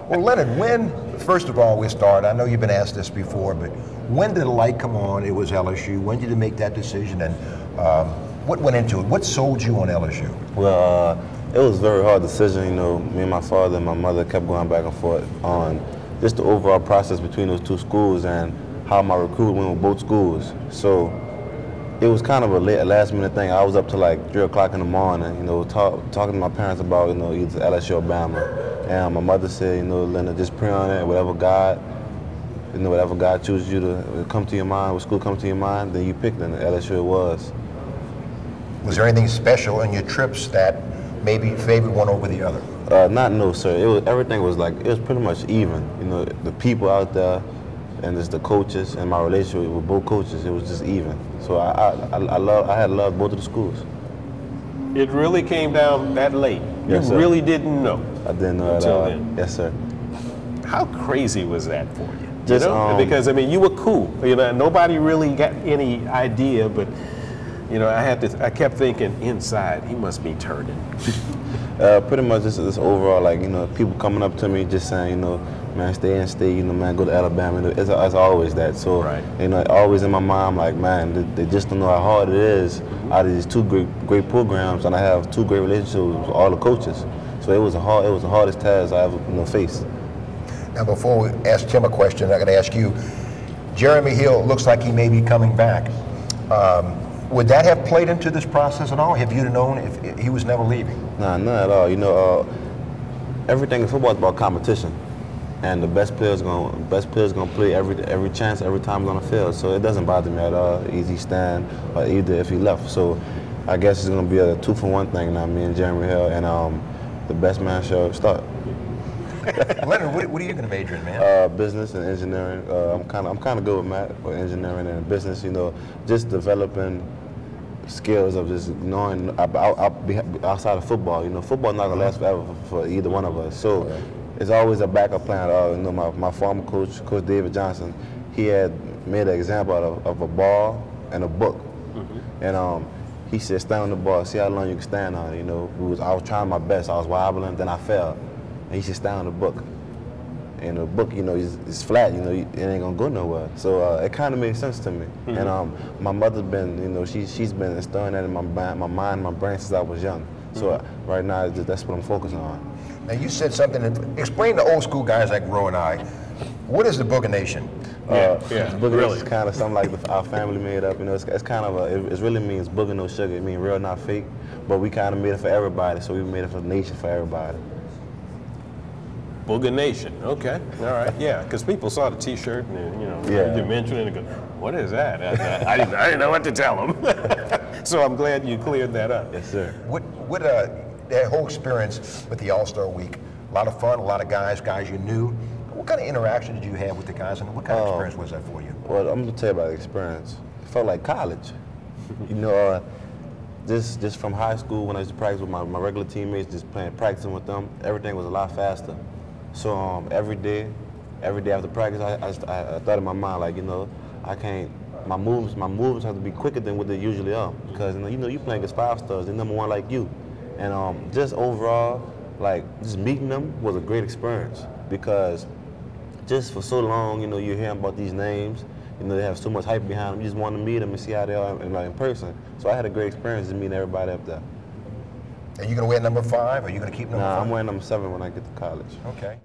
Well, Leonard, first of all, we start, I know you've been asked this before, but when did the light come on? It was LSU. When did you make that decision? And what went into it? What sold you on LSU? Well, it was a very hard decision. You know, me and my father and my mother kept going back and forth on just the overall process between those two schools and how my recruit went with both schools. So it was kind of a last minute thing. I was up to like 3 o'clock in the morning, you know, talking to my parents about, you know, either LSU or Bama. And my mother said, you know, Leonard, just pray on it. Whatever God chooses you to come to your mind, what school comes to your mind, then you pick them. LSU it was. Was there anything special in your trips that maybe favored one over the other? No, sir. Everything was like, it was pretty much even. You know, the people out there and just the coaches and my relationship with both coaches, it was just even. So I had loved both of the schools. It really came down that late. Yes, you really didn't know. I didn't know until at all. Then. Yes, sir. How crazy was that for you? Just, you know? Because I mean, you were cool. You know, nobody really got any idea, but you know, I kept thinking inside, he must be turning. Pretty much this overall, like, you know, people coming up to me just saying, you know, man, stay in state, you know, man, go to Alabama. It's always that. So, right. You know, always in my mind, I'm like, man, they just don't know how hard it is out of these two great programs, and I have two great relationships with all the coaches. So it was the hardest task I ever, you know, faced. Now, before we ask Tim a question, I'm going to ask you, Jeremy Hill looks like he may be coming back. Would that have played into this process at all? Have you known if he was never leaving? Nah, not at all. You know, everything in football is about competition, and the best players gonna play every chance, every time on the field. So it doesn't bother me at all. Easy stand, or either if he left. So I guess it's gonna be a 2-for-1 thing now. Me and Jeremy Hill, and the best man shall start. Leonard, what are you going to major in, man? Business and engineering. I'm kind of good with math, but engineering and business. You know, just developing skills of just knowing outside of football. You know, football not gonna last forever for either one of us. So right. It's always a backup plan. You know, my former coach, Coach David Johnson, he had made an example of a ball and a book, and he said, stand on the ball, see how long you can stand on it. You know, I was trying my best. I was wobbling, then I fell. And he said, stand on the book. And the book, you know, is flat, you know, it ain't gonna go nowhere. So it kind of made sense to me. And my mother's been, you know, she's been instilling that in my mind, my brain since I was young. So right now, that's what I'm focusing on. Now you said something, explain to old school guys like Ro and I, what is the Booger Nation? Booger Nation is kind of something like our family made up. You know, it's kind of it really means booger no sugar. It means real, not fake. But we kind of made it for everybody, so we made it for the nation for everybody. Booger Nation, okay, all right, yeah, because people saw the T-shirt and you know, you mentioned it and go, what is that? I didn't know what to tell them. So I'm glad you cleared that up. Yes, sir. What that whole experience with the All-Star Week, a lot of fun, a lot of guys you knew. What kind of interaction did you have with the guys, and what kind of experience was that for you? Well, I'm gonna tell you about the experience. It felt like college. You know, just from high school when I used to practice with my regular teammates, just practicing with them, everything was a lot faster. So every day after practice, I thought in my mind, like, you know, my movements have to be quicker than what they usually are, because you know you playing against 5 stars, they're number 1 like you, and just overall, like, just meeting them was a great experience, because just for so long, you know, you're hearing about these names, you know, they have so much hype behind them, you just want to meet them and see how they are in person. So I had a great experience just meeting everybody up there. Are you going to wear number 5, or are you going to keep number 5? Nah, I'm wearing number 7 when I get to college. Okay.